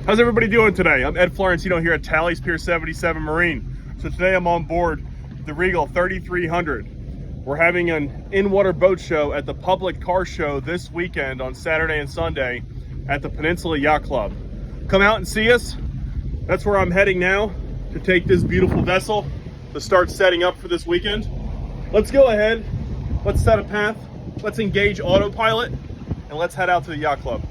How's everybody doing today? I'm Ed Florentino here at Tally's Pier 77 Marine. So today I'm on board the Regal 3300. We're having an in-water boat show at the public car show this weekend on Saturday and Sunday at the Peninsula Yacht Club. Come out and see us. That's where I'm heading now to take this beautiful vessel to start setting up for this weekend. Let's go ahead, let's set a path, let's engage autopilot, and let's head out to the yacht club.